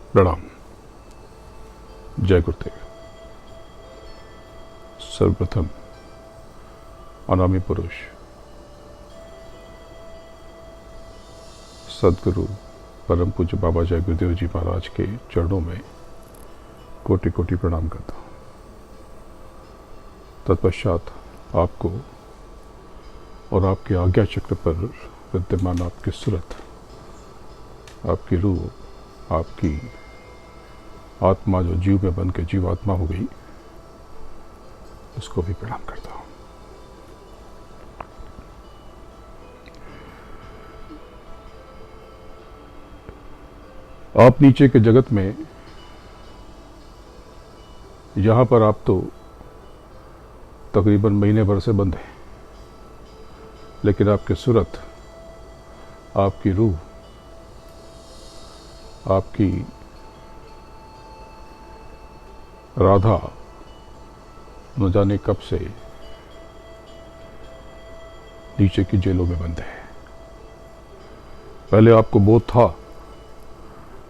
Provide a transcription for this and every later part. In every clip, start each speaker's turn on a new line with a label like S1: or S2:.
S1: प्रणाम। जय गुरुदेव। सर्वप्रथम अनामी पुरुष सदगुरु परम पूज्य बाबा जय गुरुदेव जी महाराज के चरणों में कोटि कोटि प्रणाम करता हूँ। तत्पश्चात आपको और आपके आज्ञा चक्र पर विद्यमान आपकी सूरत, आपकी रूह, आपकी आत्मा जो जीव में बन के जीवात्मा हो गई, उसको भी प्रणाम करता हूँ। आप नीचे के जगत में, यहाँ पर आप तो तकरीबन महीने भर से बंद हैं, लेकिन आपकी सूरत, आपकी रूह, आपकी राधा न जाने कब से नीचे की जेलों में बंद है। पहले आपको बोध था,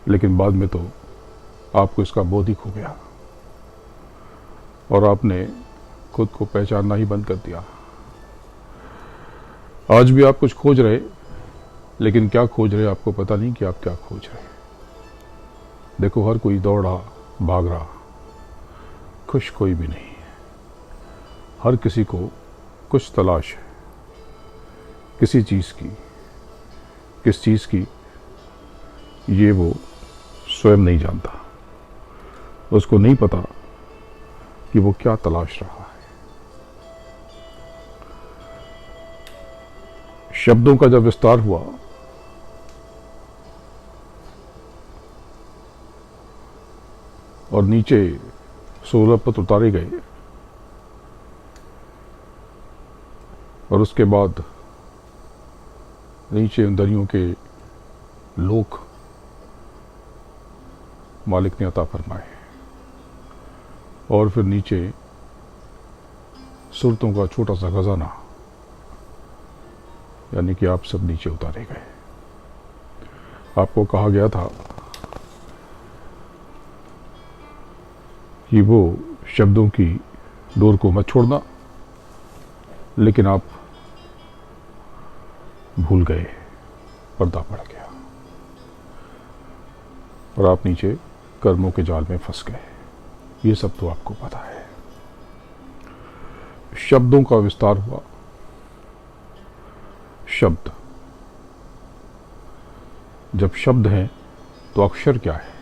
S1: लेकिन बाद में तो आपको इसका बोध ही खो गया और आपने खुद को पहचानना ही बंद कर दिया। आज भी आप कुछ खोज रहे, लेकिन क्या खोज रहे आपको पता नहीं कि आप क्या खोज रहे। देखो, हर कोई दौड़ रहा, भाग रहा, खुश कोई भी नहीं है। हर किसी को कुछ तलाश है, किसी चीज की। किस चीज की, ये वो स्वयं नहीं जानता। उसको नहीं पता कि वो क्या तलाश रहा है। शब्दों का जब विस्तार हुआ और नीचे 16 पत्र उतारे गए और उसके बाद नीचे उन दरियों के लोक मालिक ने अता फरमाए और फिर नीचे सूरतों का छोटा सा खजाना, यानी कि आप सब नीचे उतारे गए। आपको कहा गया था कि वो शब्दों की डोर को मत छोड़ना, लेकिन आप भूल गए, पर्दा पड़ गया और आप नीचे कर्मों के जाल में फंस गए। ये सब तो आपको पता है। शब्दों का विस्तार हुआ। शब्द, जब शब्द हैं तो अक्षर क्या है,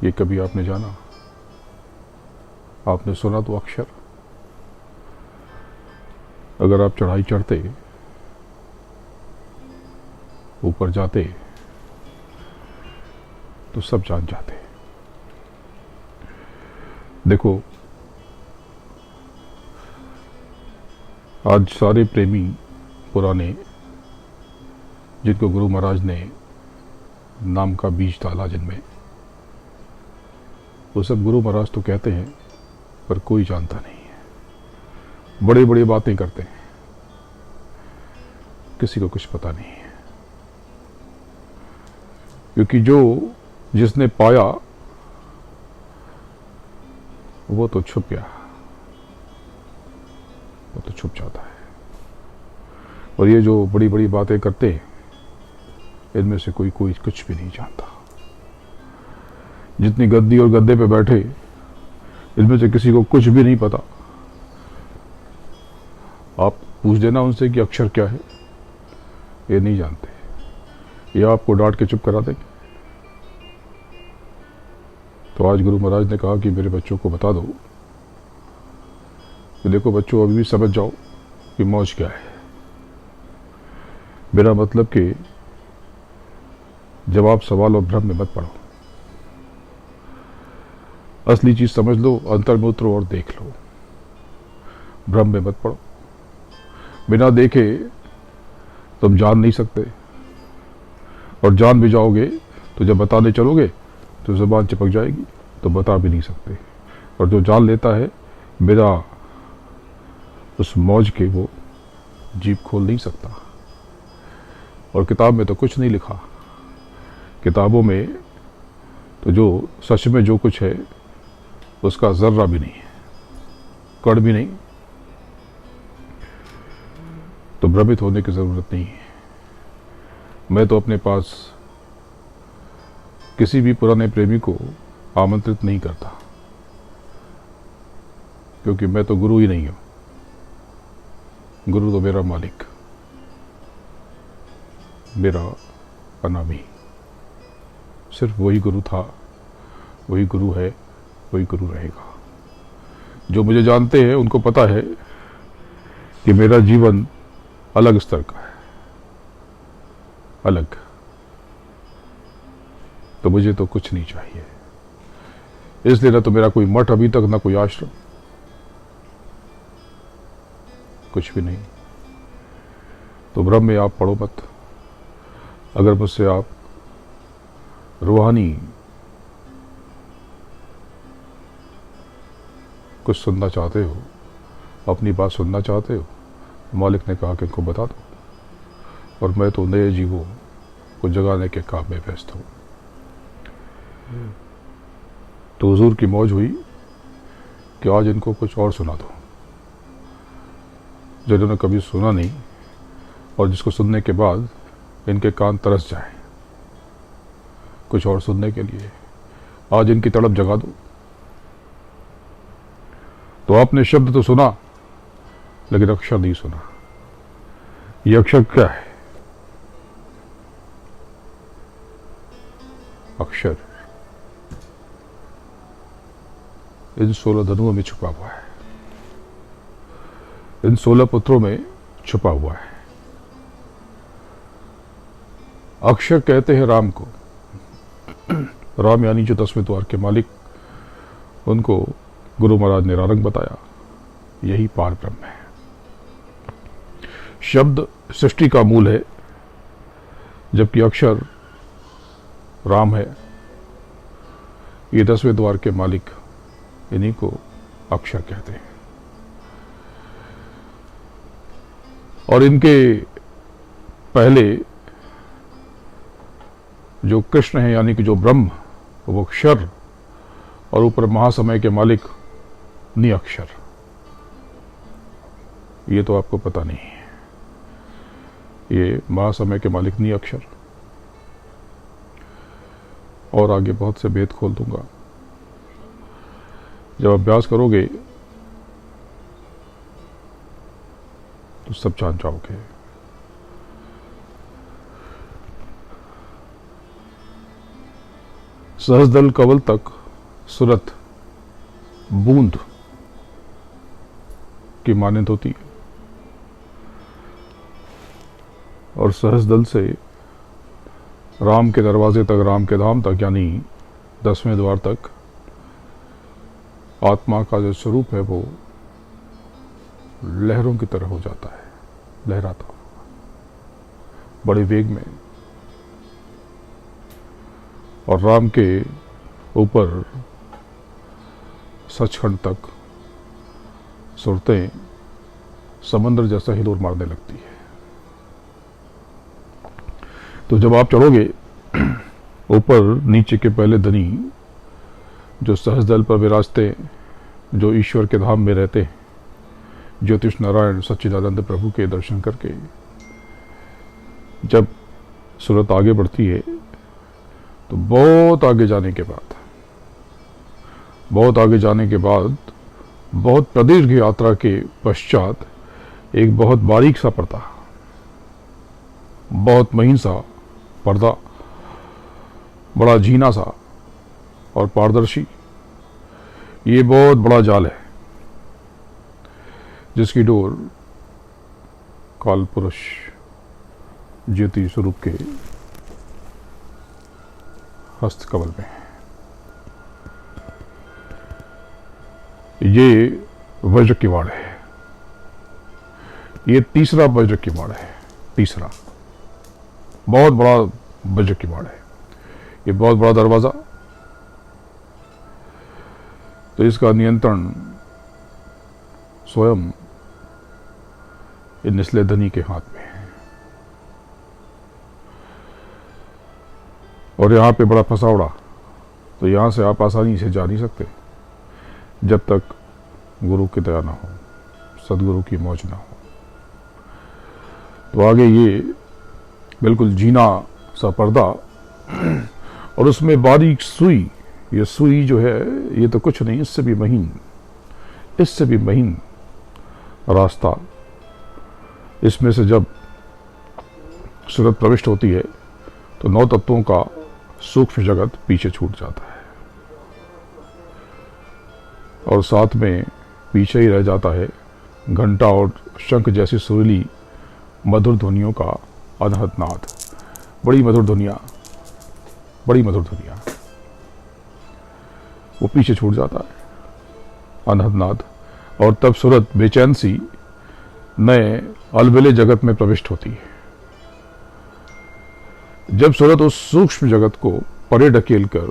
S1: ये कभी आपने जाना? आपने सुना तो अक्षर? अगर आप चढ़ाई चढ़ते, ऊपर जाते, तो सब जान जाते। देखो, आज सारे प्रेमी पुराने, जिनको गुरु महाराज ने नाम का बीज डाला जिनमें, वो सब गुरु महाराज तो कहते हैं, पर कोई जानता नहीं है। बड़ी बड़ी बातें करते हैं, किसी को कुछ पता नहीं है। क्योंकि जिसने पाया वो तो छुप गया, वो तो छुप जाता है। और ये जो बड़ी बड़ी बातें करते हैं, इनमें से कोई कुछ भी नहीं जानता। जितनी गद्दी और गद्दे पे बैठे, इनमें से किसी को कुछ भी नहीं पता। आप पूछ देना उनसे कि अक्षर क्या है, ये नहीं जानते। ये आपको डांट के चुप करा देंगे। तो आज गुरु महाराज ने कहा कि मेरे बच्चों को बता दो कि देखो बच्चों, अभी भी समझ जाओ कि मौज क्या है। मेरा मतलब कि जवाब, सवाल और भ्रम में मत पड़ो। असली चीज समझ लो, अंतर में उतरो और देख लो। भ्रम में मत पड़ो। बिना देखे तुम जान नहीं सकते, और जान भी जाओगे तो जब बताने चलोगे तो जुबान चिपक जाएगी, तो बता भी नहीं सकते। और जो जान लेता है, बिना उस मौज के वो जीभ खोल नहीं सकता। और किताब में तो कुछ नहीं लिखा किताबों में तो जो सच में जो कुछ है उसका जर्रा भी नहीं है, कण भी नहीं, तो भ्रमित होने की जरूरत नहीं है। मैं तो अपने पास किसी भी पुराने प्रेमी को आमंत्रित नहीं करता, क्योंकि मैं तो गुरु ही नहीं हूं। गुरु तो मेरा मालिक, मेरा अनामी, सिर्फ वही गुरु था, वही गुरु है, वही गुरु रहेगा। जो मुझे जानते हैं उनको पता है कि मेरा जीवन अलग स्तर का है, अलग। तो मुझे तो कुछ नहीं चाहिए, इसलिए ना तो मेरा कोई मठ अभी तक, ना कोई आश्रम, कुछ भी नहीं। तो भ्रम में आप पड़ो मत। अगर मुझसे आप रूहानी कुछ सुनना चाहते हो, अपनी बात सुनना चाहते हो, मालिक ने कहा कि इनको बता दो, और मैं तो नए जीवों को जगाने के काम में व्यस्त हूं। तो हुजूर की मौज हुई कि आज इनको कुछ और सुना दो, जिन्होंने कभी सुना नहीं और जिसको सुनने के बाद इनके कान तरस जाए कुछ और सुनने के लिए। आज इनकी तड़प जगा दो। तो आपने शब्द तो सुना, लेकिन अक्षर नहीं सुना। ये अक्षर क्या है? अक्षर इन 16 धनुओं में छुपा हुआ है, इन 16 पुत्रों में छुपा हुआ है। अक्षर कहते हैं राम को। राम यानी जो 10वें द्वार के मालिक, उनको गुरु महाराज ने रारंग बताया, यही पार ब्रह्म है। शब्द सृष्टि का मूल है, जबकि अक्षर राम है। ये 10वें द्वार के मालिक, इन्हीं को अक्षर कहते हैं। और इनके पहले जो कृष्ण है, यानी कि जो ब्रह्म, वो अक्षर, और ऊपर महासमय के मालिक निअक्षर। ये तो आपको पता नहीं है। ये महासमय के मालिक निअक्षर। और आगे बहुत से भेद खोल दूंगा। जब अभ्यास करोगे तो सब जान जाओगे। सहस्दल कवल तक सुरत बूंद की मान्यता होती है, और सहस्दल से राम के दरवाजे तक, राम के धाम तक, यानी 10वें द्वार तक आत्मा का जो स्वरूप है वो लहरों की तरह हो जाता है, लहराता बड़े वेग में। और राम के ऊपर सचखंड तक सुरतें समंदर जैसा हिलोर मारने लगती है। तो जब आप चढ़ोगे ऊपर, नीचे के पहले धनी जो सहस्दल पर विराजते, जो ईश्वर के धाम में रहते, ज्योतिष नारायण सच्चिदानंद प्रभु के दर्शन करके जब सूरत आगे बढ़ती है, तो बहुत आगे जाने के बाद, बहुत प्रदीर्घ यात्रा के पश्चात एक बहुत बारीक सा पर्दा, बहुत महीन सा पर्दा, बड़ा झीना सा और पारदर्शी, ये बहुत बड़ा जाल है, जिसकी डोर काल पुरुष ज्योति स्वरूप के हस्त कमल में है। ये वज्र किवाड़ है। ये तीसरा वज्र किवाड़ है, तीसरा बहुत बड़ा वज्र किवाड़ है। ये बहुत बड़ा दरवाजा। तो इसका नियंत्रण स्वयं इन निचले धनी के हाथ में है। और यहाँ पे बड़ा फसावड़ा, तो यहाँ से आप आसानी से जा नहीं सकते जब तक गुरु की दया ना हो, सदगुरु की मौज ना हो। तो आगे ये बिल्कुल जीना सा पर्दा और उसमें बारीक सुई। ये सुई जो है ये तो कुछ नहीं, इससे भी महीन रास्ता। इसमें से जब सूरत प्रविष्ट होती है तो 9 तत्वों का सूक्ष्म जगत पीछे छूट जाता है और साथ में पीछे ही रह जाता है घंटा और शंख जैसी सुरीली मधुर ध्वनियों का अनहद नाद। बड़ी मधुर ध्वनिया वो पीछे छूट जाता है, अनहद नाद। और तब सूरत बेचैन सी नए अलबेले जगत में प्रविष्ट होती है। जब सूरत उस सूक्ष्म जगत को परे ढकेल कर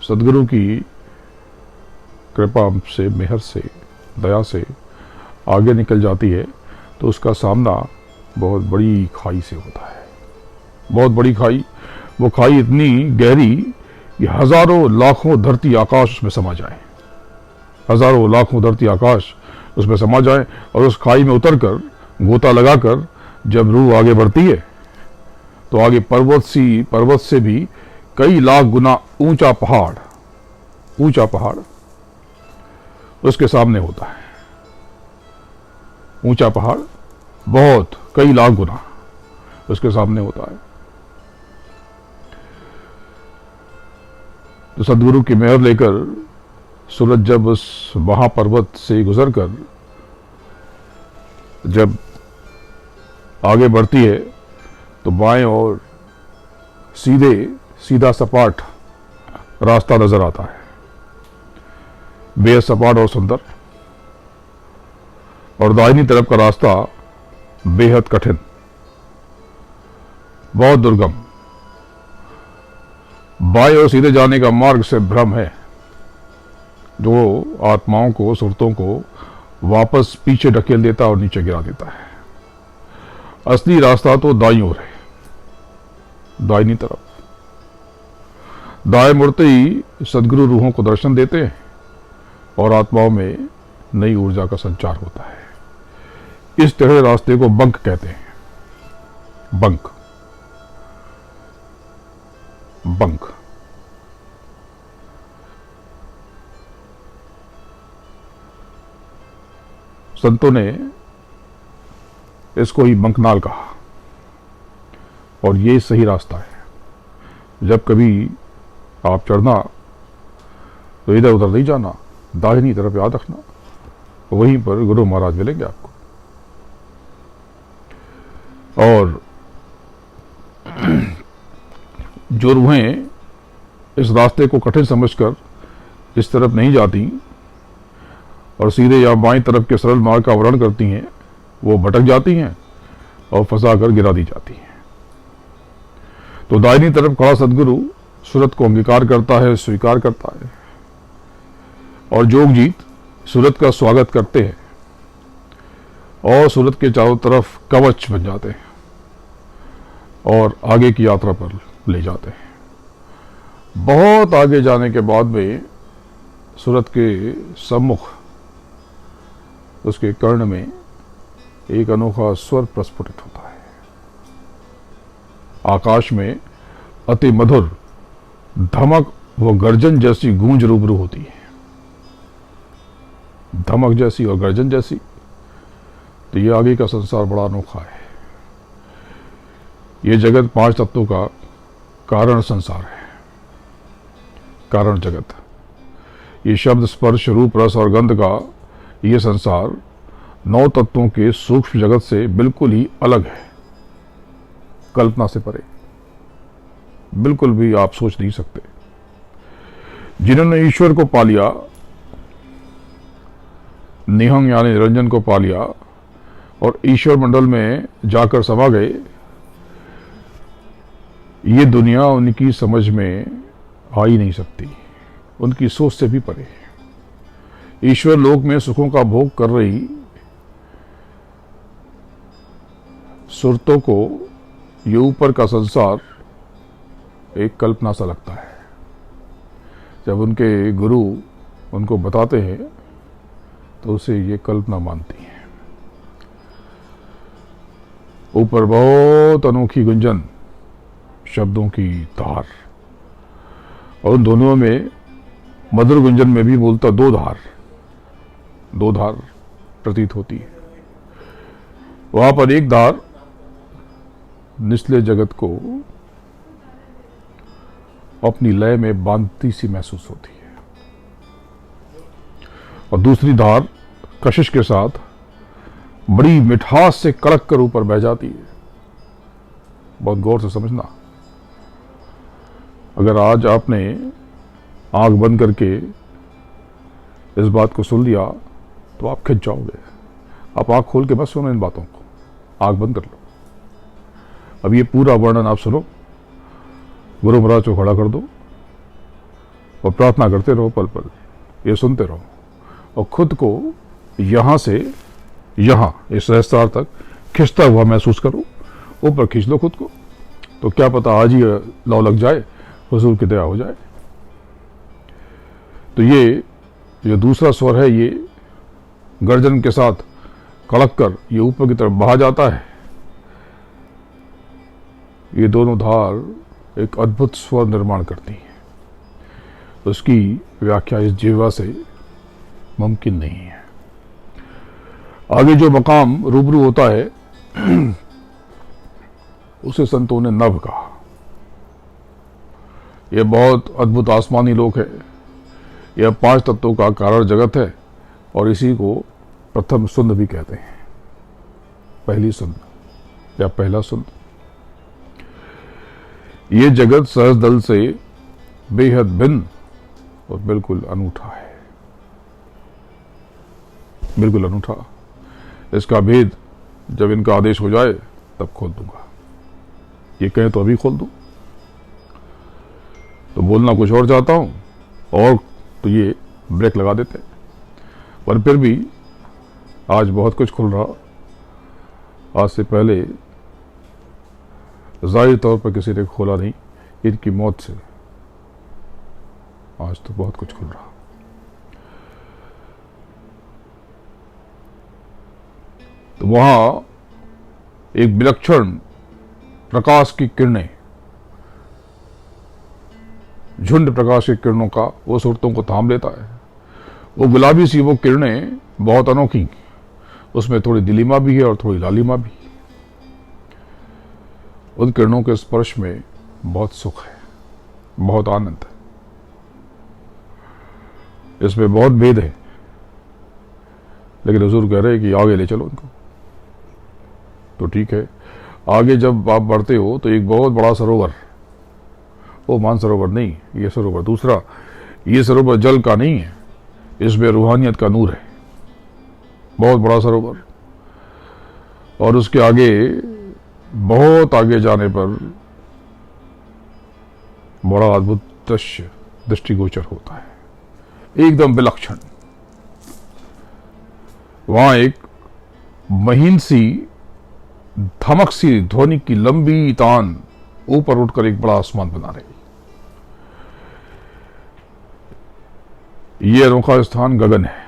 S1: सदगुरु की कृपा से, मेहर से, दया से आगे निकल जाती है तो उसका सामना बहुत बड़ी खाई से होता है। बहुत बड़ी खाई, वो खाई इतनी गहरी कि हजारों लाखों धरती आकाश उसमें समा जाए, हजारों लाखों धरती आकाश उसमें समा जाए। और उस खाई में उतरकर गोता लगाकर जब रूह आगे बढ़ती है तो आगे पर्वत से भी कई लाख गुना ऊंचा पहाड़ उसके सामने होता है। ऊंचा पहाड़ बहुत कई लाख गुना उसके सामने होता है। तो सदगुरु की मेहर लेकर सूरत जब उस महापर्वत से गुजरकर जब आगे बढ़ती है तो बाएं और सीधा सपाट रास्ता नजर आता है, बेहद सपाट और सुंदर। और दाहिनी तरफ का रास्ता बेहद कठिन, बहुत दुर्गम। बाएं और सीधे जाने का मार्ग से भ्रम है जो आत्माओं को, सुरतों को वापस पीछे ढकेल देता और नीचे गिरा देता है। असली रास्ता तो दाईं ओर है, दाहिनी तरफ। दाएं मुड़ते ही सदगुरु रूहों को दर्शन देते हैं और आत्माओं में नई ऊर्जा का संचार होता है। इस तरह रास्ते को बंक कहते हैं, बंक। संतों ने इसको ही बंकनाल कहा और ये सही रास्ता है। जब कभी आप चढ़ना तो इधर उधर नहीं जाना, दाहिनी तरफ याद रखना, वहीं पर गुरु महाराज मिलेंगे आपको। और जो रूहें इस रास्ते को कठिन समझकर इस तरफ नहीं जाती और सीधे या बाईं तरफ के सरल मार्ग का वर्णन करती हैं, वो भटक जाती हैं और फंसा कर गिरा दी जाती हैं। तो दाहिनी तरफ खड़ा सदगुरु सूरत को अंगीकार करता है, स्वीकार करता है और जोगजीत सूरत का स्वागत करते हैं और सूरत के चारों तरफ कवच बन जाते हैं और आगे की यात्रा पर ले जाते हैं। बहुत आगे जाने के बाद में सूरत के सम्मुख उसके कर्ण में एक अनोखा स्वर प्रस्फुटित होता है। आकाश में अति मधुर धमक व गर्जन जैसी गूंज रूबरू होती है, धमक जैसी और गर्जन जैसी। तो ये आगे का संसार बड़ा अनोखा है। ये जगत 5 तत्वों का कारण संसार है, कारण जगत। ये शब्द, स्पर्श, रूप, रस और गंध का ये संसार 9 तत्वों के सूक्ष्म जगत से बिल्कुल ही अलग है, कल्पना से परे, बिल्कुल भी आप सोच नहीं सकते। जिन्होंने ईश्वर को पा लिया, निहंग यानी निरंजन को पा लिया और ईश्वर मंडल में जाकर समा गए, ये दुनिया उनकी समझ में आ ही नहीं सकती, उनकी सोच से भी परे। ईश्वर लोक में सुखों का भोग कर रही सुरतों को ये ऊपर का संसार एक कल्पना सा लगता है। जब उनके गुरु उनको बताते हैं तो उसे ये कल्पना मानती हैं। ऊपर बहुत अनोखी गुंजन, शब्दों की धार, और उन दोनों में मधुर गुंजन में भी बोलता दो धार प्रतीत होती है। वहां पर एक धार निचले जगत को अपनी लय में बांधती सी महसूस होती है, और दूसरी धार कशिश के साथ बड़ी मिठास से कड़क कर ऊपर बह जाती है। बहुत गौर से समझना। अगर आज आपने आंख बंद करके इस बात को सुन लिया तो आप खिंच जाओगे। आप आंख खोल के बस सुनो इन बातों को, आंख बंद कर लो। अब ये पूरा वर्णन आप सुनो, गुरु महाराज को खड़ा कर दो और प्रार्थना करते रहो, पल पल ये सुनते रहो, और खुद को यहां से यहां इस सहस्त्रार तक खिंचता हुआ महसूस करो। ऊपर खींच लो खुद को, तो क्या पता आज ही लौ लग जाए, हुजूर की दया हो जाए। तो ये जो दूसरा स्वर है, ये गर्जन के साथ कड़क कर ये ऊपर की तरफ बहा जाता है। ये दोनों धार एक अद्भुत स्वर निर्माण करती हैं। उसकी व्याख्या इस जीवा से मुमकिन नहीं है। आगे जो मकाम रूबरू होता है उसे संतों ने नभ कहा। यह बहुत अद्भुत आसमानी लोक है। यह 5 तत्वों का कारण जगत है, और इसी को प्रथम सुंद भी कहते हैं, पहली सुंद या पहला सुंद। ये जगत सहज दल से बेहद भिन्न और बिल्कुल अनूठा है, बिल्कुल अनूठा। इसका भेद जब इनका आदेश हो जाए तब खोल दूंगा। ये कहें तो अभी खोल दूं, तो बोलना कुछ और चाहता हूं, और तो ये ब्रेक लगा देते हैं। पर फिर भी आज बहुत कुछ खुल रहा। आज से पहले जाहिर तौर पर किसी ने खोला नहीं, इनकी मौत से आज तो बहुत कुछ खुल रहा। तो वहां एक विलक्षण प्रकाश की किरणें, झुंड प्रकाश की किरणों का वो सूरतों को थाम लेता है। वो गुलाबी सी वो किरणें बहुत अनोखी, उसमें थोड़ी दिलीमा भी है और थोड़ी लालिमा भी। उन किरणों के स्पर्श में बहुत सुख है, बहुत आनंद है। इसमें बहुत भेद है, लेकिन हुजूर कह रहे हैं कि आगे ले चलो इनको। तो ठीक है, आगे जब आप बढ़ते हो तो एक बहुत बड़ा सरोवर, वो मानसरोवर नहीं, ये सरोवर दूसरा। ये सरोवर जल का नहीं है, इसमें रूहानियत का नूर है। बहुत बड़ा सरोवर, और उसके आगे, बहुत आगे जाने पर बड़ा अद्भुत दृश्य दृष्टिगोचर होता है, एकदम विलक्षण। वहां एक महीन सी धमक सी ध्वनि की लंबी तान ऊपर उठकर एक बड़ा आसमान बना रही। यह अनोखा स्थान गगन है।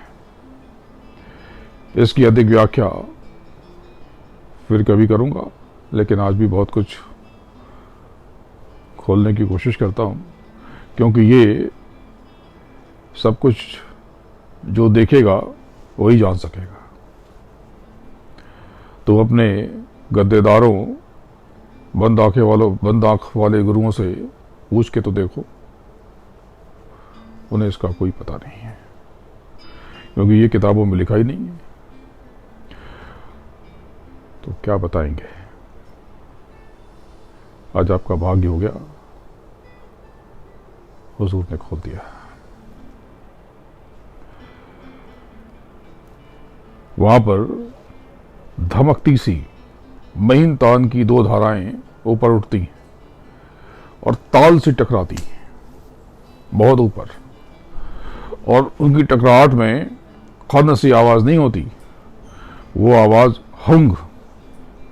S1: इसकी अधिक व्याख्या फिर कभी करूंगा, लेकिन आज भी बहुत कुछ खोलने की कोशिश करता हूं, क्योंकि ये सब कुछ जो देखेगा वही जान सकेगा। तो अपने गद्देदारों, बंद आंख वाले गुरुओं से पूछ के तो देखो, उन्हें इसका कोई पता नहीं है, क्योंकि ये किताबों में लिखा ही नहीं है। तो क्या बताएंगे। आज आपका भाग्य हो गया, हुजूर ने खोल दिया। वहां पर धमकती सी महीन तान की 2 धाराएं ऊपर उठती और ताल से टकराती बहुत ऊपर, और उनकी टकराहट में खन सी आवाज नहीं होती। वो आवाज हुंग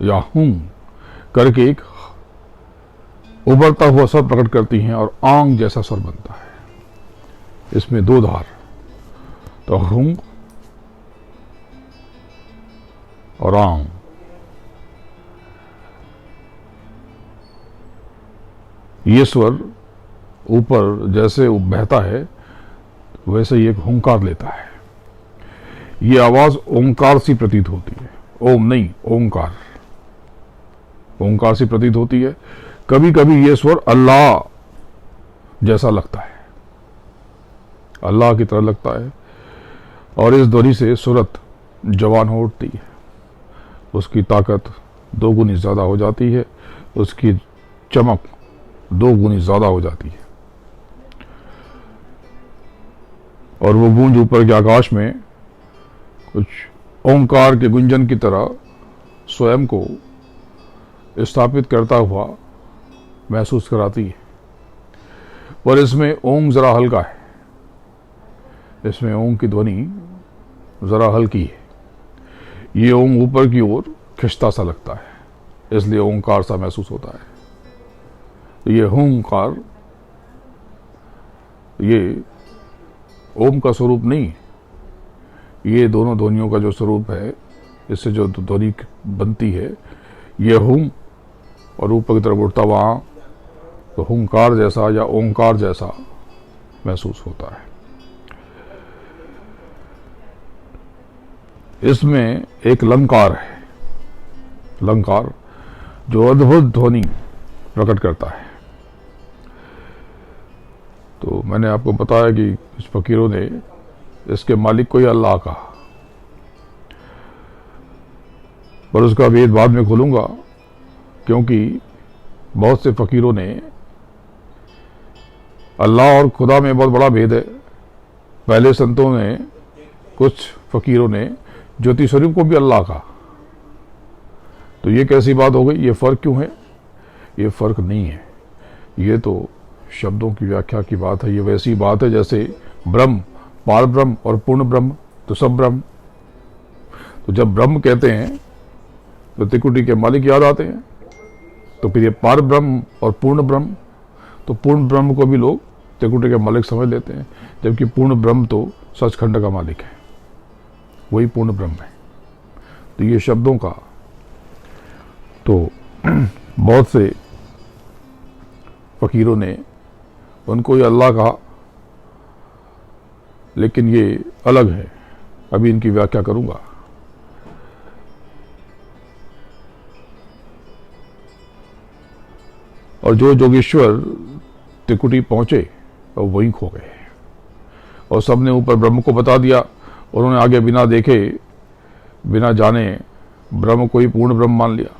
S1: या हुंग करके एक उभरता हुआ स्वर प्रकट करती हैं और आंग जैसा स्वर बनता है। इसमें दो धार, तो हुंग और आंग। ये स्वर ऊपर जैसे बहता है वैसे ही एक हुंकार लेता है। ये आवाज ओंकार सी प्रतीत होती है, ओम नहीं ओंकार, ओंकार सी प्रतीत होती है। कभी कभी ये स्वर अल्लाह जैसा लगता है, अल्लाह की तरह लगता है, और इस ध्वनि से सूरत जवान हो उठती है। उसकी ताकत दो गुनी ज्यादा हो जाती है, उसकी चमक दो गुनी ज्यादा हो जाती है, और वो गूंज ऊपर के आकाश में कुछ ओंकार के गुंजन की तरह स्वयं को स्थापित करता हुआ महसूस कराती है। पर इसमें ओम जरा हल्का है, इसमें ओम की ध्वनि जरा हल्की है। ये ओम ऊपर की ओर खिंचता सा लगता है, इसलिए ओंकार सा महसूस होता है। ये हुंकार ये ओम का स्वरूप नहीं, ये दोनों ध्वनियों का जो स्वरूप है, इससे जो ध्वनि बनती है, ये हुम और ऊपर की तरफ उठता वहां तो हुंकार जैसा या ओंकार जैसा महसूस होता है। इसमें एक लंकार है, लंकार जो अद्भुत ध्वनि प्रकट करता है। तो मैंने आपको बताया कि इस फकीरों ने इसके मालिक को ही अल्लाह कहा, पर उसका भेद बाद में खोलूंगा, क्योंकि बहुत से फकीरों ने, अल्लाह और खुदा में बहुत बड़ा भेद है। पहले संतों ने, कुछ फकीरों ने ज्योति स्वरूप को भी अल्लाह कहा। तो ये कैसी बात हो गई? ये फर्क क्यों है? ये फर्क नहीं है, ये तो शब्दों की व्याख्या की बात है। ये वैसी बात है जैसे ब्रह्म, पार ब्रह्म और पूर्ण ब्रह्म, तो सब ब्रह्म। तो जब ब्रह्म कहते हैं तो त्रिकुटी के मालिक याद आते हैं। तो फिर ये पार ब्रह्म और पूर्ण ब्रह्म, तो पूर्ण ब्रह्म को भी लोग त्रिकुटी के मालिक समझ लेते हैं, जबकि पूर्ण ब्रह्म तो सचखंड का मालिक है, वही पूर्ण ब्रह्म है। तो ये शब्दों का तो बहुत से फकीरों ने उनको ये अल्लाह कहा, लेकिन ये अलग है। अभी इनकी व्याख्या करूंगा। और जो जोगेश्वर त्रिकुटी पहुंचे और वहीं खो गए, और सबने ऊपर ब्रह्म को बता दिया। उन्होंने आगे बिना देखे, बिना जाने ब्रह्म को ही पूर्ण ब्रह्म मान लिया।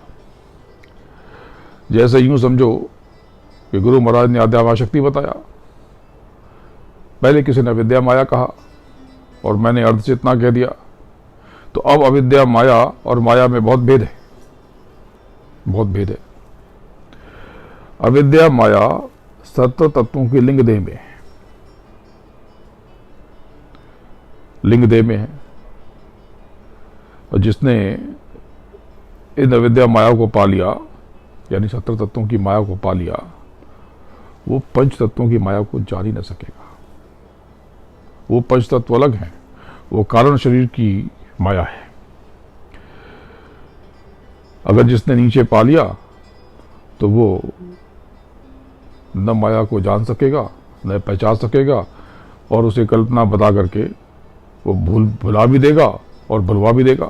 S1: जैसे यूं समझो कि गुरु महाराज ने आद्या माया शक्ति बताया, पहले किसी ने विद्या माया कहा और मैंने अर्धचेतना कह दिया। तो अब अविद्या माया और माया में बहुत भेद है, बहुत भेद है। अविद्या माया सत्य तत्वों की लिंग देह में है, लिंग देह में है। और जिसने इन अविद्या माया को पा लिया, यानी सत्तर तत्वों की माया को पा लिया, वो पंच तत्वों की माया को जान ही न सकेगा। वो पंच तत्व अलग हैं, वो कारण शरीर की माया है। अगर जिसने नीचे पा लिया तो वो न माया को जान सकेगा, न पहचान सकेगा, और उसे कल्पना बता करके वो भुला भी देगा और भुलवा भी देगा।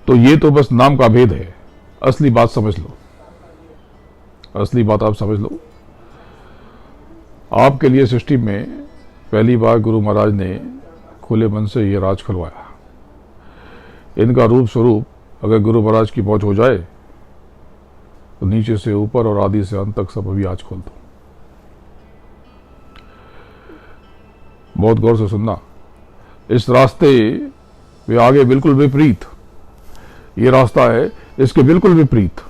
S1: तो ये तो बस नाम का भेद है, असली बात समझ लो, असली बात आप समझ लो। आपके लिए सृष्टि में पहली बार गुरु महाराज ने खुले मन से ये राज खुलवाया। इनका रूप स्वरूप अगर गुरु महाराज की पहुंच हो जाए तो नीचे से ऊपर और आदि से अंत तक सब अभी आज खोल दो। बहुत गौर से सुनना। इस रास्ते वे आगे बिल्कुल विपरीत, ये रास्ता है इसके बिल्कुल विपरीत,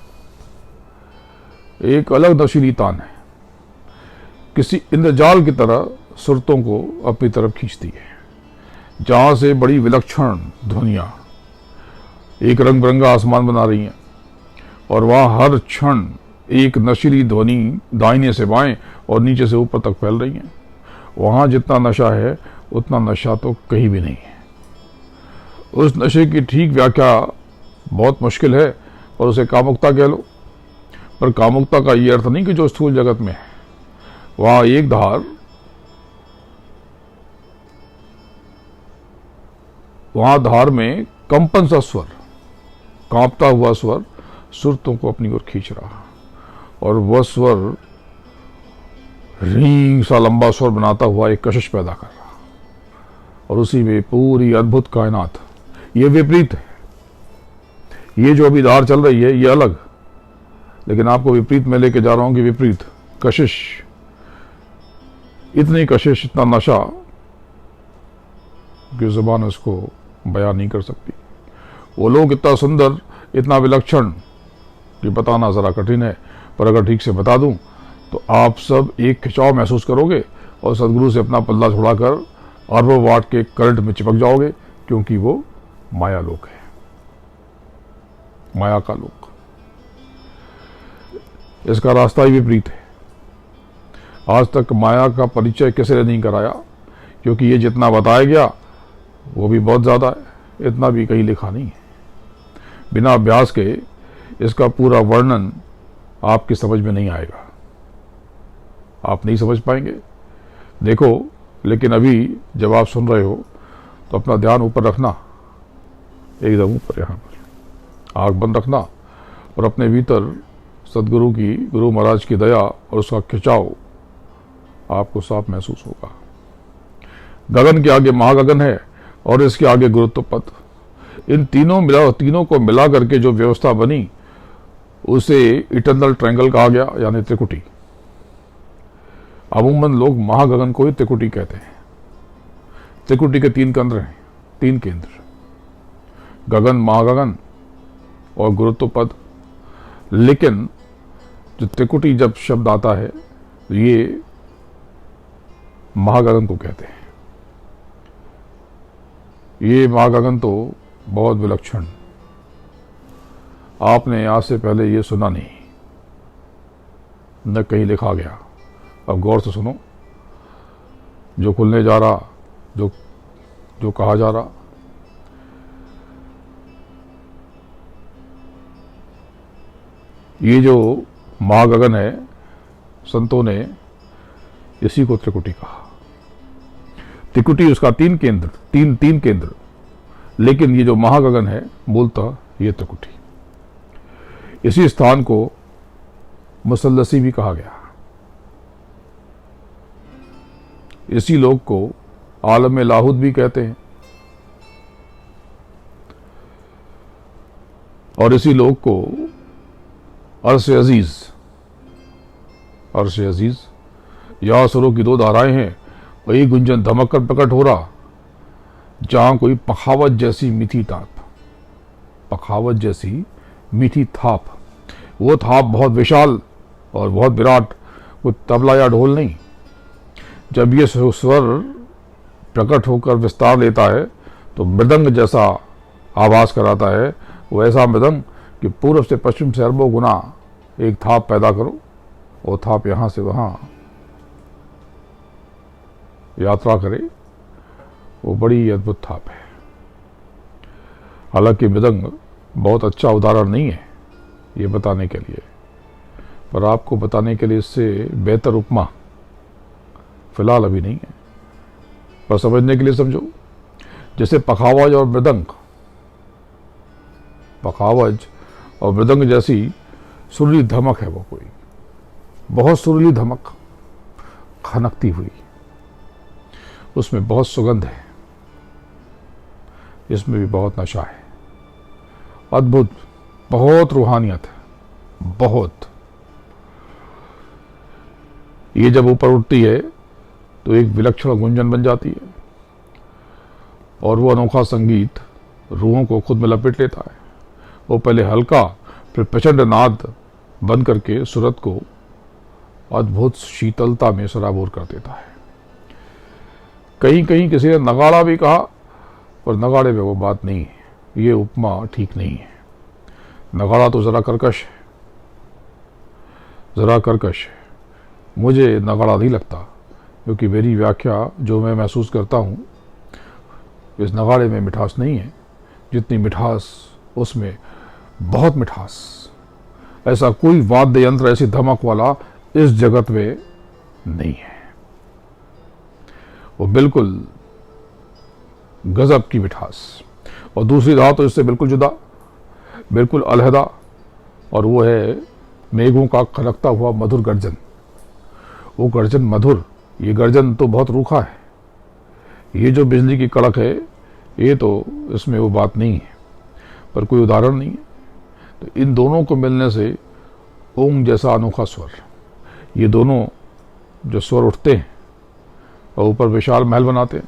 S1: एक अलग नशीली तान है, किसी इंद्रजाल की तरह सुरतों को अपनी तरफ खींचती है, जहां से बड़ी विलक्षण ध्वनियां एक रंग बिरंगा आसमान बना रही हैं, और वहां हर क्षण एक नशीली ध्वनि दाहिने से बाएं और नीचे से ऊपर तक फैल रही हैं। वहां जितना नशा है उतना नशा तो कहीं भी नहीं है। उस नशे की ठीक व्याख्या बहुत मुश्किल है और उसे कामुकता कह लो, पर कामुकता का ये अर्थ नहीं कि जो स्थूल जगत में है। वहां एक धार, वहां धार में कंपन सा स्वर, कांपता हुआ स्वर सुरतों को अपनी ओर खींच रहा, और वह स्वर रींग सा लंबा स्वर बनाता हुआ एक कशिश पैदा कर रहा, और उसी में पूरी अद्भुत कायनात। ये विपरीत है। ये जो अभी धार चल रही है ये अलग, लेकिन आपको विपरीत में लेके जा रहा हूं कि विपरीत कशिश, इतनी कशिश, इतना नशा कि जुबान उसको बयान नहीं कर सकती। वो लोग इतना सुंदर, इतना विलक्षण कि बताना जरा कठिन है, पर अगर ठीक से बता दूं तो आप सब एक खिंचाव महसूस करोगे और सदगुरु से अपना पल्ला छुड़ाकर अरबों वाट के करंट में चिपक जाओगे, क्योंकि वो माया लोक है, माया का लोक। इसका रास्ता ही विपरीत है। आज तक माया का परिचय किसी ने नहीं कराया, क्योंकि ये जितना बताया गया वो भी बहुत ज्यादा है, इतना भी कहीं लिखा नहीं है। बिना अभ्यास के इसका पूरा वर्णन आपकी समझ में नहीं आएगा, आप नहीं समझ पाएंगे। देखो, लेकिन अभी जब आप सुन रहे हो तो अपना ध्यान ऊपर रखना, एकदम ऊपर, यहाँ पर आंख बंद रखना, और अपने भीतर सदगुरु की, गुरु महाराज की दया और उसका खिंचाव आपको साफ महसूस होगा। गगन के आगे महागगन है और इसके आगे गुरुत्व पथ। इन तीनों को मिला करके जो व्यवस्था बनी उसे इटरनल ट्रायंगल कहा गया, यानी त्रिकुटी। अमूमन लोग महागगन को ही त्रिकुटी कहते हैं। त्रिकुटी के 3 केंद्र हैं, 3 केंद्र, गगन, महागगन और गुरुत्व पद। लेकिन जो त्रिकुटी जब शब्द आता है तो ये महागगन को कहते हैं। ये महागगन तो बहुत विलक्षण, आपने आज से पहले ये सुना नहीं, न कहीं लिखा गया। अब गौर से सुनो, जो खुलने जा रहा, जो कहा जा रहा, ये जो महागगन है, संतों ने इसी को त्रिकुटी कहा। त्रिकुटी उसका 3 केंद्र, तीन केंद्र, लेकिन ये जो महागगन है मूलतः ये त्रिकुटी। इसी स्थान को मुसल्लसी भी कहा गया। इसी लोक को आलम लाहुद भी कहते हैं, और इसी लोक को अर्श अजीज, यहां सुरों की 2 धाराएं हैं, वही गुंजन धमक कर प्रकट हो रहा, जहां कोई पखावत जैसी मीठी थाप, वो थाप बहुत विशाल और बहुत विराट, वो तबला या ढोल नहीं। जब ये स्वर प्रकट होकर विस्तार लेता है तो मृदंग जैसा आवाज कराता है, वो ऐसा मृदंग कि पूर्व से पश्चिम से अरबों गुना एक थाप पैदा करो, वो थाप यहां से वहां यात्रा करे, वो बड़ी अद्भुत थाप है। हालांकि मृदंग बहुत अच्छा उदाहरण नहीं है ये बताने के लिए, पर आपको बताने के लिए इससे बेहतर उपमा फिलहाल अभी नहीं है, पर समझने के लिए समझो। जैसे पखावज और मृदंग जैसी सुरीली धमक है, वो कोई बहुत सुरीली धमक, खनकती हुई, उसमें बहुत सुगंध है, इसमें भी बहुत नशा है, अद्भुत, बहुत रूहानियत है, बहुत। ये जब ऊपर उठती है तो एक विलक्षण गुंजन बन जाती है, और वो अनोखा संगीत रूहों को खुद में लपेट लेता है। वो पहले हल्का, फिर प्रचंड नाद बन करके सूरत को अद्भुत शीतलता में सराबोर कर देता है। कहीं कहीं किसी ने नगाड़ा भी कहा, पर नगाड़े में वो बात नहीं है, ये उपमा ठीक नहीं है। नगाड़ा तो जरा कर्कश है, ज़रा कर्कश है। मुझे नगाड़ा नहीं लगता, क्योंकि मेरी व्याख्या जो मैं महसूस करता हूँ, इस नगाड़े में मिठास नहीं है जितनी मिठास उसमें, बहुत मिठास। ऐसा कोई वाद्य यंत्र, ऐसी धमक वाला इस जगत में नहीं है। वो बिल्कुल गजब की मिठास। और दूसरी धात तो इससे बिल्कुल जुदा, बिल्कुल अलहदा, और वो है मेघों का खनकता हुआ मधुर गर्जन। वो गर्जन मधुर, ये गर्जन तो बहुत रूखा है। ये जो बिजली की कड़क है, ये तो इसमें वो बात नहीं है, पर कोई उदाहरण नहीं है। तो इन दोनों को मिलने से ओम जैसा अनोखा स्वर, ये दोनों जो स्वर उठते हैं और ऊपर विशाल महल बनाते हैं,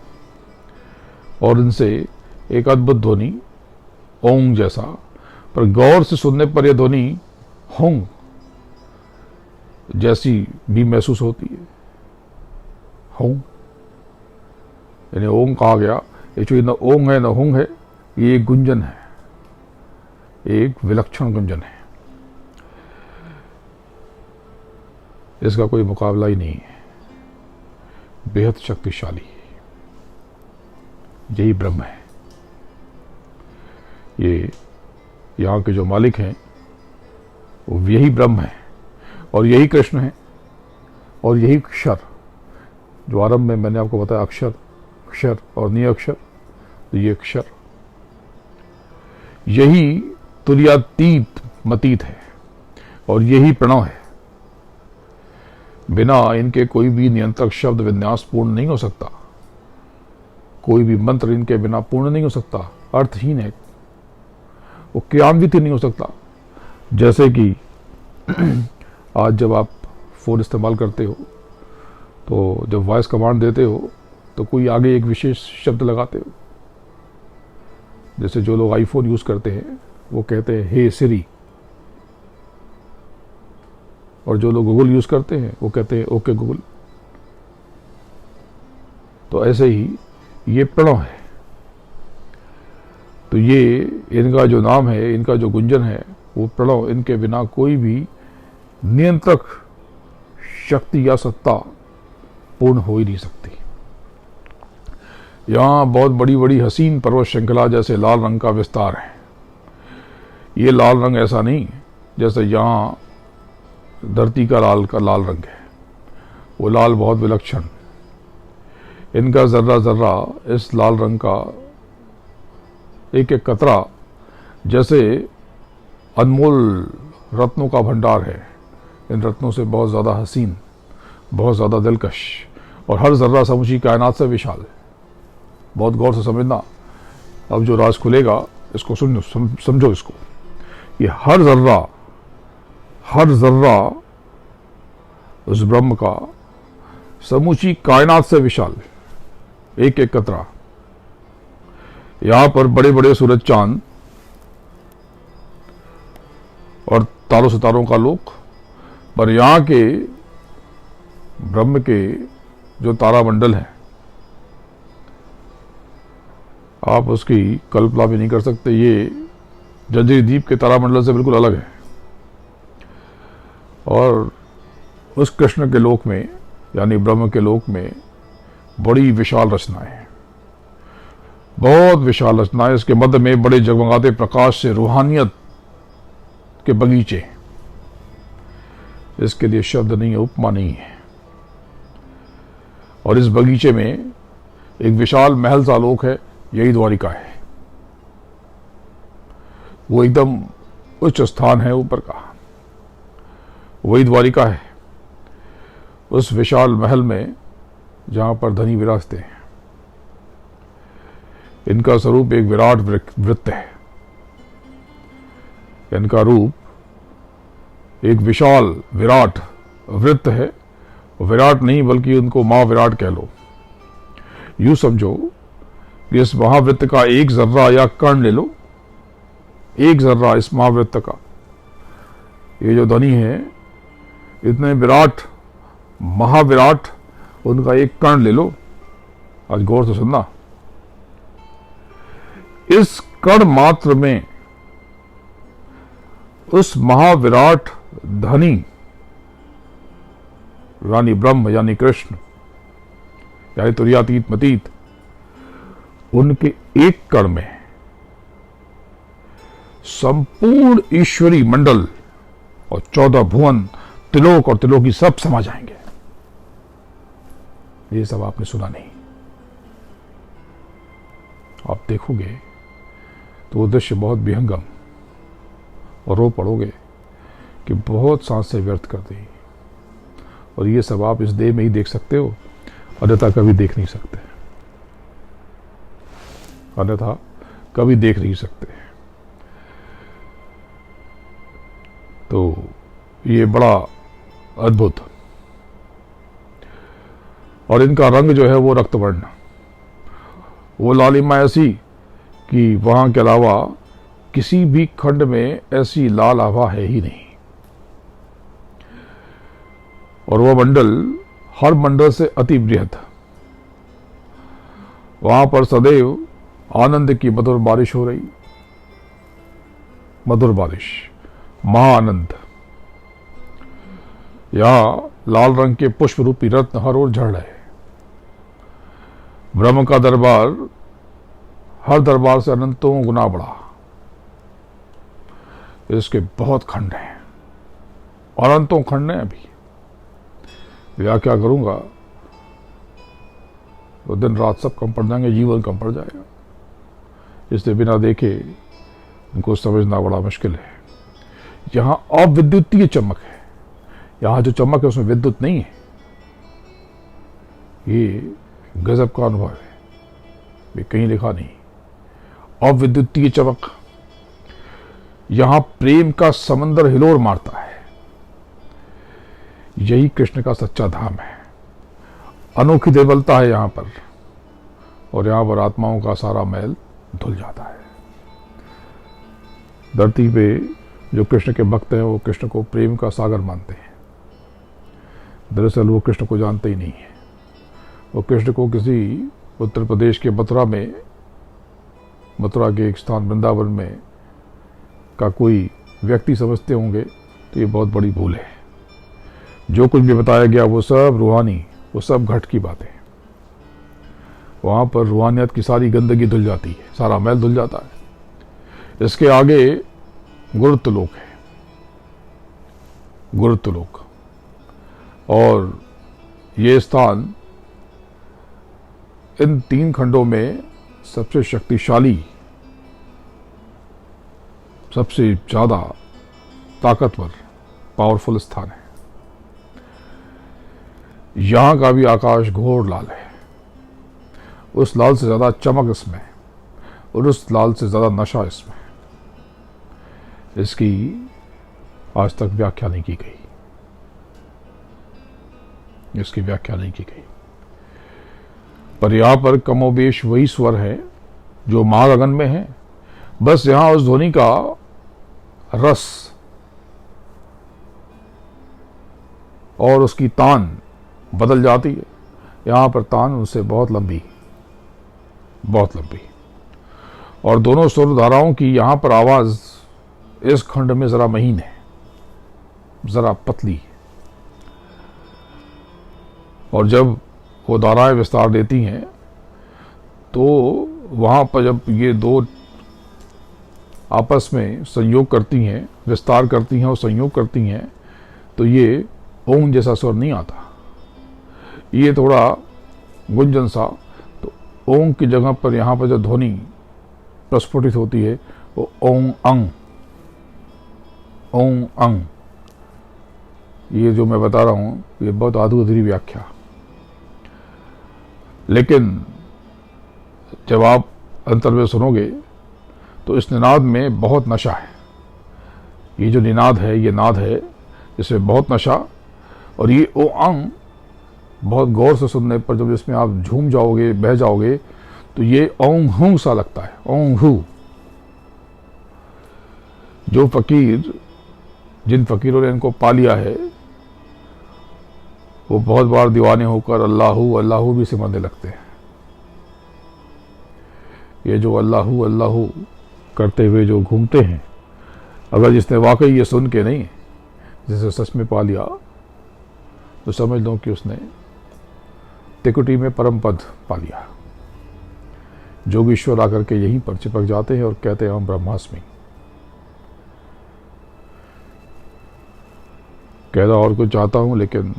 S1: और इनसे एक अद्भुत ध्वनि ओम जैसा, पर गौर से सुनने पर यह ध्वनि होंग जैसी भी महसूस होती है। होंग यानी ओम कहा गया, ये जो न ओंग है न होंग है, ये एक गुंजन है, एक विलक्षण गुंजन है। इसका कोई मुकाबला ही नहीं है, बेहद शक्तिशाली। यही ब्रह्म है। ये यहाँ के जो मालिक हैं वो यही ब्रह्म है, और यही कृष्ण है, और यही अक्षर जो आरंभ में मैंने आपको बताया, अक्षर, अक्षर और निरक्षर। तो ये अक्षर, यही तुर्यातीत मतीत है, और यही प्रणव है। बिना इनके कोई भी नियंत्रक शब्द विन्यास पूर्ण नहीं हो सकता। कोई भी मंत्र इनके बिना पूर्ण नहीं हो सकता, अर्थहीन है, वो क्रियान्वित ही नहीं हो सकता। जैसे कि आज जब आप फ़ोन इस्तेमाल करते हो, तो जब वॉइस कमांड देते हो तो कोई आगे एक विशेष शब्द लगाते हो। जैसे जो लोग आईफोन यूज़ करते हैं वो कहते हैं हे सिरी, और जो लोग गूगल यूज़ करते हैं वो कहते हैं ओके गूगल। तो ऐसे ही ये प्रणव है। तो ये इनका जो नाम है, इनका जो गुंजन है, वो प्रणव, इनके बिना कोई भी नियंत्रक शक्ति या सत्ता पूर्ण हो ही नहीं सकती। यहाँ बहुत बड़ी बड़ी हसीन पर्वत श्रृंखला जैसे लाल रंग का विस्तार है। ये लाल रंग ऐसा नहीं जैसे यहाँ धरती का लाल रंग है, वो लाल बहुत विलक्षण। इनका जर्रा जर्रा इस लाल रंग का एक एक कतरा जैसे अनमोल रत्नों का भंडार है। इन रत्नों से बहुत ज़्यादा हसीन, बहुत ज़्यादा दिलकश, और हर जर्रा समूची कायनात से विशाल। बहुत गौर से समझना, अब जो राज खुलेगा इसको समझो इसको। ये हर जर्रा उस ब्रह्म का समूची कायनात से विशाल, एक एक कतरा। यहां पर बड़े बड़े सूरज चांद और तारों सितारों का लोक, पर यहां के ब्रह्म के जो तारामंडल है, आप उसकी कल्पना भी नहीं कर सकते। ये जंजीरी द्वीप के तारामंडल से बिल्कुल अलग है। और उस कृष्ण के लोक में, यानी ब्रह्म के लोक में, बड़ी विशाल रचनाएं हैं, बहुत विशाल रचनाएं। इसके मध्य में बड़े जगमगाते प्रकाश से रूहानियत के बगीचे। इसके लिए शब्द नहीं है, उपमा नहीं है। और इस बगीचे में एक विशाल महल सा लोक है, यही द्वारिका है। वो एकदम उच्च स्थान है ऊपर का, वही द्वारिका है। उस विशाल महल में जहां पर धनी विराजते हैं, इनका स्वरूप एक विराट वृत्त है। इनका रूप एक विशाल विराट वृत्त है। विराट नहीं बल्कि उनको महाविराट कह लो। यूं समझो कि इस महावृत्त का एक जर्रा या कण ले लो, एक जर्रा इस महावृत्त का, ये जो धनी है, इतने विराट महाविराट, उनका एक कण ले लो। आज गौर से सुनना, इस कण मात्र में उस महाविराट धनी यानी ब्रह्म यानी कृष्ण यानी तुर्यातीत मतीत, उनके एक कण में संपूर्ण ईश्वरी मंडल और 14 भुवन, त्रिलोक और त्रिलोकी सब समा जाएंगे। ये सब आपने सुना नहीं। आप देखोगे तो वो दृश्य बहुत विहंगम, और रो पड़ोगे कि बहुत सांसें व्यर्थ कर दी। और ये सब आप इस देह में ही देख सकते हो, अन्यथा कभी देख नहीं सकते, अन्यथा कभी देख नहीं सकते। तो ये बड़ा अद्भुत, और इनका रंग जो है वो रक्तवर्ण, वो लालिमा ऐसी कि वहां के अलावा किसी भी खंड में ऐसी लाल आभा है ही नहीं। और वह मंडल हर मंडल से अति बृहद, वहां पर सदैव आनंद की मधुर बारिश हो रही, मधुर बारिश, महाआनंद। यहां लाल रंग के पुष्प रूपी रत्न हर ओर झड़ रहे। ब्रह्म का दरबार हर दरबार से अनंतों गुना बड़ा। इसके बहुत खंड हैं, अनंतों खंड हैं। अभी व्याख्या करूंगा तो दिन रात सब कम पड़ जाएंगे, जीवन कम पड़ जाएगा। इसलिए बिना देखे इनको समझना बड़ा मुश्किल है। यहां अविद्युतीय चमक है। यहां जो चमक है उसमें विद्युत नहीं है। ये गजब का अनुभव है, ये कहीं लिखा नहीं। अविद्युतीय चमक, यहां प्रेम का समंदर हिलोर मारता है। यही कृष्ण का सच्चा धाम है। अनोखी निर्बलता है यहां पर, और यहां पर आत्माओं का सारा मैल धुल जाता है। धरती पे जो कृष्ण के भक्त हैं वो कृष्ण को प्रेम का सागर मानते हैं। दरअसल वो कृष्ण को जानते ही नहीं है। वो कृष्ण को किसी उत्तर प्रदेश के मथुरा में, मथुरा के एक स्थान वृंदावन में का कोई व्यक्ति समझते होंगे, तो ये बहुत बड़ी भूल है। जो कुछ भी बताया गया वो सब रूहानी, वो सब घट की बातें। वहां पर रूहानियत की सारी गंदगी धुल जाती है, सारा मैल धुल जाता है। इसके आगे गुरुत्वलोक है, गुरुत्वलोक। और ये स्थान इन 3 खंडों में सबसे शक्तिशाली, सबसे ज्यादा ताकतवर, पावरफुल स्थान है। यहां का भी आकाश घोर लाल है। उस लाल से ज्यादा चमक इसमें, और उस लाल से ज्यादा नशा इसमें। इसकी आज तक व्याख्या नहीं की गई, इसकी व्याख्या नहीं की गई। पर यहां पर कमोबेश वही स्वर है जो महागगन में है। बस यहां उस ध्वनि का रस और उसकी तान बदल जाती है। यहां पर तान उनसे बहुत लंबी, बहुत लंबी। और दोनों सुर धाराओं की यहां पर आवाज इस खंड में जरा महीन है, जरा पतली। और जब वो धाराएं विस्तार देती हैं तो वहां पर जब ये दो आपस में संयोग करती हैं, विस्तार करती हैं और संयोग करती हैं, तो ये ओम जैसा स्वर नहीं आता। ये थोड़ा गुंजन सा। तो ओम की जगह पर यहां पर जो ध्वनि प्रस्फुटित होती है वो ओम अंग, ओम अंग। ये जो मैं बता रहा हूं ये बहुत अधूरी व्याख्या, लेकिन जब आप अंतर में सुनोगे तो इस निनाद में बहुत नशा है। ये जो निनाद है, ये नाद है, इसमें बहुत नशा। और ये ओ अंग बहुत गौर से सुनने पर जब इसमें आप झूम जाओगे, बह जाओगे, तो ये ओंग हूं सा लगता है, ओंग हूं। जो फकीर, जिन फकीरों ने इनको पा लिया है, वो बहुत बार दीवाने होकर अल्लाहू अल्लाहू भी सिमरने लगते हैं। ये जो अल्लाहू अल्लाहू करते हुए जो घूमते हैं, अगर जिसने वाकई ये सुन के नहीं, जिसे सच में पा लिया, तो समझ लो कि उसने त्रिकुटी में परम पद पा लिया। जोगीश्वर आकर के यहीं पर चिपक जाते हैं और कहते हैं हम ब्रह्मास्मि। कह रहा और कुछ चाहता हूं, लेकिन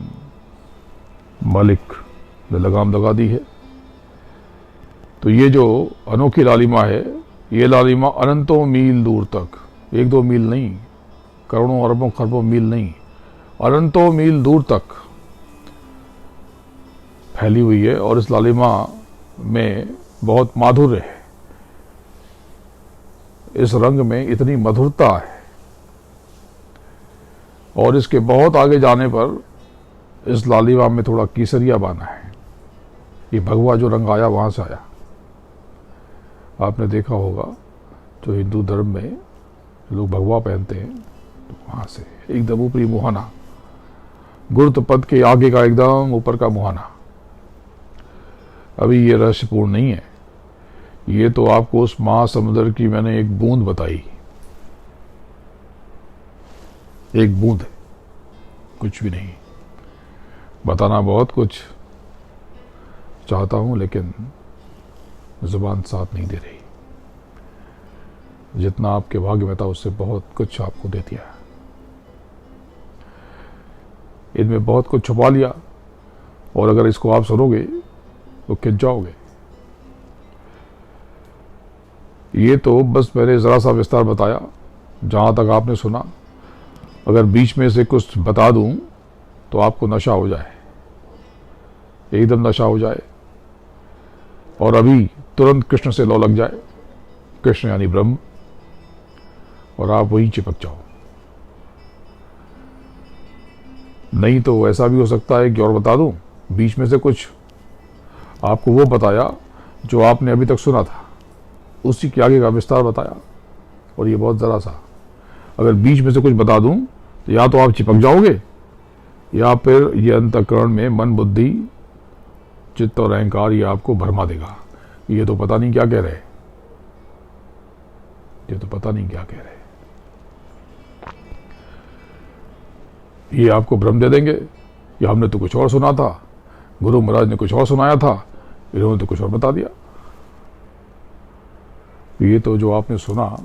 S1: मालिक ने लगाम लगा दी है। तो ये जो अनोखी लालिमा है, ये लालिमा अनंतों मील दूर तक, 1-2 मील नहीं, करोड़ों अरबों खरबों मील नहीं, अनंतों मील दूर तक फैली हुई है। और इस लालिमा में बहुत माधुर्य है, इस रंग में इतनी मधुरता है, और इसके बहुत आगे जाने पर इस लालिमा में थोड़ा केसरिया बाना है। ये भगवा जो रंग आया वहां से आया। आपने देखा होगा जो हिंदू धर्म में लोग भगवा पहनते हैं, तो वहां से एकदम ऊपरी मुहाना, गुरुत पद के आगे का एकदम ऊपर का मुहाना। अभी ये रहस्यपूर्ण नहीं है, ये तो आपको उस महासमुद्र की मैंने एक बूंद बताई, एक बूंद है, कुछ भी नहीं। बताना बहुत कुछ चाहता हूं, लेकिन जुबान साथ नहीं दे रही। जितना आपके भाग्य में था उससे बहुत कुछ आपको दे दिया। इनमें बहुत कुछ छुपा लिया, और अगर इसको आप सुनोगे तो खिंच जाओगे। ये तो बस मैंने जरा सा विस्तार बताया, जहां तक आपने सुना। अगर बीच में से कुछ बता दूं तो आपको नशा हो जाए, एकदम नशा हो जाए, और अभी तुरंत कृष्ण से लौ लग जाए, कृष्ण यानी ब्रह्म, और आप वहीं चिपक जाओ। नहीं तो ऐसा भी हो सकता है कि और बता दूं, बीच में से कुछ आपको वो बताया जो आपने अभी तक सुना था, उसी के आगे का विस्तार बताया, और ये बहुत जरा सा। अगर बीच में से कुछ बता दूं तो या तो आप चिपक जाओगे, या फिर ये अंतःकरण में मन, बुद्धि, चित्त और अहंकार ये आपको भरमा देगा। ये तो पता नहीं क्या कह रहे, ये तो पता नहीं क्या कह रहे। ये आपको भ्रम दे देंगे कि हमने तो कुछ और सुना था, गुरु महाराज ने कुछ और सुनाया था, इन्होंने तो कुछ और बता दिया। ये तो जो आपने सुना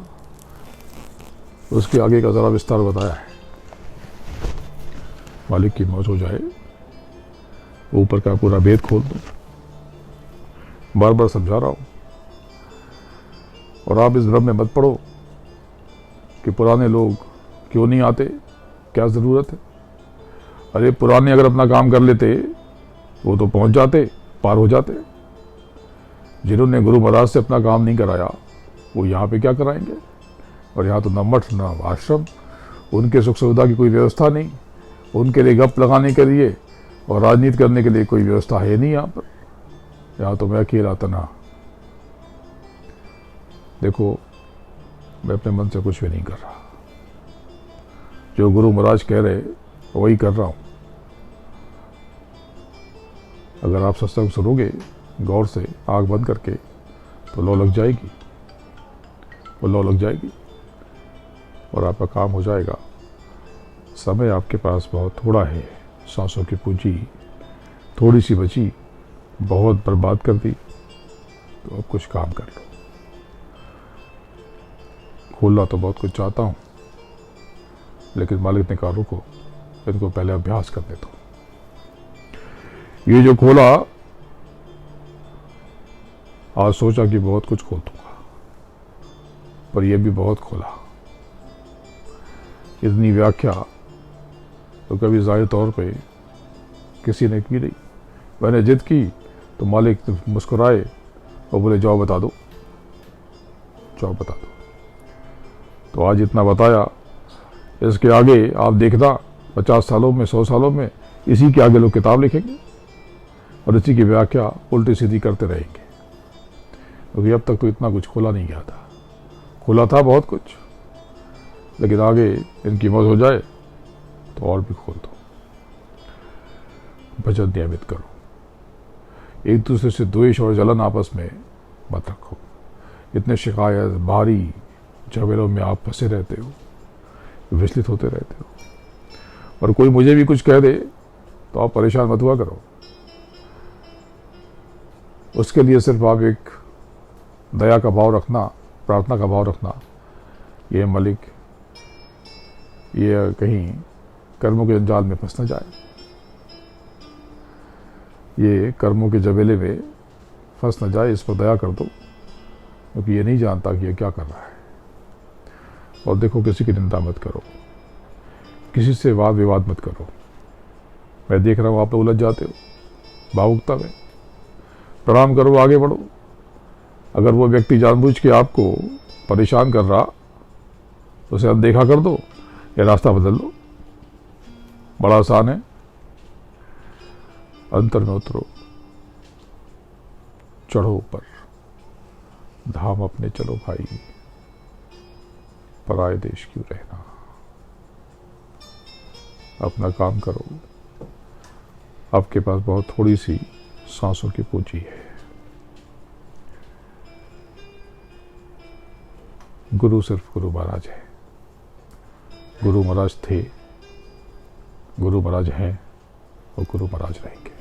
S1: उसके आगे का जरा विस्तार बताया है। मालिक की मौज हो जाए, ऊपर का पूरा भेद खोल दो। बार बार समझा रहा हूं, और आप इस भ्रम में मत पड़ो कि पुराने लोग क्यों नहीं आते, क्या जरूरत है। अरे पुराने अगर अपना काम कर लेते वो तो पहुंच जाते, पार हो जाते। जिन्होंने गुरु महाराज से अपना काम नहीं कराया वो यहाँ पे क्या कराएंगे। और यहाँ तो न मठ न आश्रम, उनके सुख सुविधा की कोई व्यवस्था नहीं, उनके लिए गप लगाने के लिए और राजनीति करने के लिए कोई व्यवस्था है नहीं यहाँ पर। यहाँ तो मैं अकेला तना। देखो, मैं अपने मन से कुछ भी नहीं कर रहा, जो गुरु महाराज कह रहे वही कर रहा हूं। अगर आप सत्संग सुनोगे गौर से, आंख बंद करके, तो लौ लग जाएगी, वो लौ लग जाएगी, और आपका काम हो जाएगा। समय आपके पास बहुत थोड़ा है, सांसों की पूंजी थोड़ी सी बची, बहुत बर्बाद कर दी, तो अब कुछ काम कर लो। खोलना तो बहुत कुछ चाहता हूं, लेकिन मालिक ने कहा रुको, इनको पहले अभ्यास करने दो। ये जो खोला, आज सोचा कि बहुत कुछ खोल दूंगा, पर यह भी बहुत खोला। इतनी व्याख्या तो कभी जाहिर तौर पे किसी ने की नहीं। मैंने जिद की तो मालिक मुस्कुराए और बोले जाओ बता दो, जाओ बता दो। तो आज इतना बताया, इसके आगे आप देखना 50 सालों में, 100 सालों में इसी के आगे लोग किताब लिखेंगे और इसी की व्याख्या उल्टी सीधी करते रहेंगे, क्योंकि अब तक तो इतना कुछ खोला नहीं गया था। खोला था बहुत कुछ, लेकिन आगे इनकी मौज हो जाए तो और भी खोल दो। भजन नियमित करो, एक दूसरे से द्वेष और जलन आपस में मत रखो। इतने शिकायत, भारी झगड़ों में आप फंसे रहते हो, विचलित होते रहते हो। और कोई मुझे भी कुछ कह दे तो आप परेशान मत हुआ करो। उसके लिए सिर्फ आप एक दया का भाव रखना, प्रार्थना का भाव रखना, ये मालिक ये कहीं कर्मों के जंजाल में फंस न जाए, ये कर्मों के जबेले में फंस न जाए, इस पर दया कर दो, क्योंकि ये नहीं जानता कि ये क्या कर रहा है। और देखो, किसी की निंदा मत करो, किसी से वाद विवाद मत करो। मैं देख रहा हूँ आप लोग उलझ जाते हो भावुकता में। प्रणाम करो, आगे बढ़ो। अगर वो व्यक्ति जानबूझ के आपको परेशान कर रहा, उसे अनदेखा कर दो या रास्ता बदल लो। बड़ा आसान है। अंतर में उतरो, चढ़ो ऊपर, धाम अपने चलो भाई, पराए देश क्यों रहना। अपना काम करो। आपके पास बहुत थोड़ी सी सांसों की पूंजी है। गुरु सिर्फ गुरु महाराज है। गुरु महाराज थे, गुरु महाराज हैं और गुरु महाराज रहेंगे।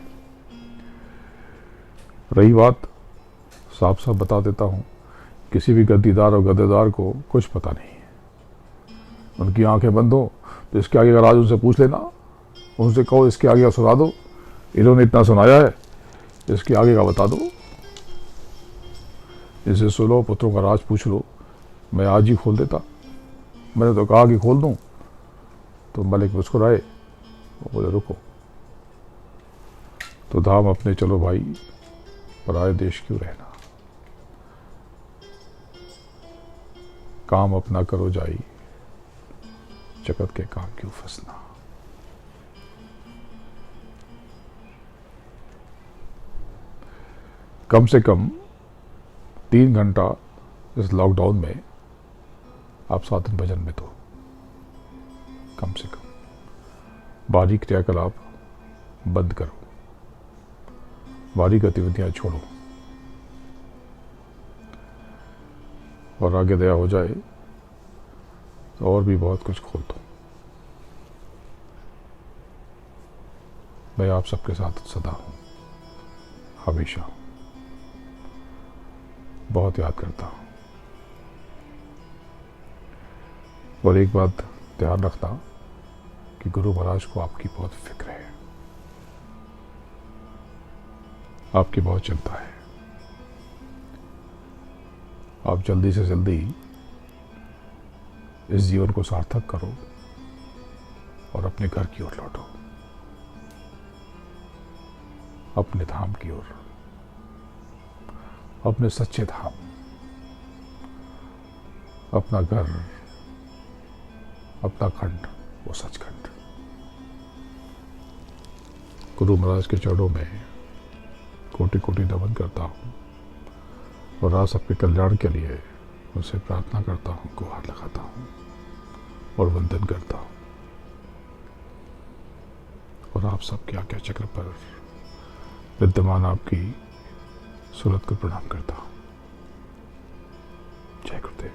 S1: रही बात, साफ साफ बता देता हूं, किसी भी गद्दीदार और गद्देदार को कुछ पता नहीं है। उनकी आंखें बंद हो तो इसके आगे का राज उनसे पूछ लेना। उनसे कहो इसके आगे का सुना दो, इन्होंने इतना सुनाया है, इसके आगे का बता दो। इनसे सुनो, पुत्रों का राज पूछ लो, मैं आज ही खोल देता। मैंने तो कहा कि खोल दूं, तो मलिक मुस्कुराए, वो बोले रुको। तो धाम अपने चलो भाई, पराए देश क्यों रहना। काम अपना करो जाई, जगत के काम क्यों फंसना। कम से कम 3 घंटा इस लॉकडाउन में आप साधन भजन में दो। कम से कम बाहरी क्रियाकलाप बंद करो, बाहरी गतिविधियां छोड़ो, और आगे दया हो जाए तो और भी बहुत कुछ खोल दो। मैं आप सबके साथ सदा हूं, हमेशा बहुत याद करता हूं। और एक बात ध्यान रखना कि गुरु महाराज को आपकी बहुत फिक्र है, आपकी बहुत चिंता है। आप जल्दी से जल्दी इस जीवन को सार्थक करो और अपने घर की ओर लौटो, अपने धाम की ओर, अपने सच्चे धाम, अपना घर, अपना खंड, वो सचखंड। गुरु महाराज के चरणों में कोटि कोटि नमन करता हूं और आज सबके कल्याण के लिए उनसे प्रार्थना करता हूं, गुहार लगाता हूं और वंदन करता हूं। और आप सबके आज्ञा चक्र पर विद्यमान आपकी सूरत को प्रणाम करता हूं। जय गुरुदेव।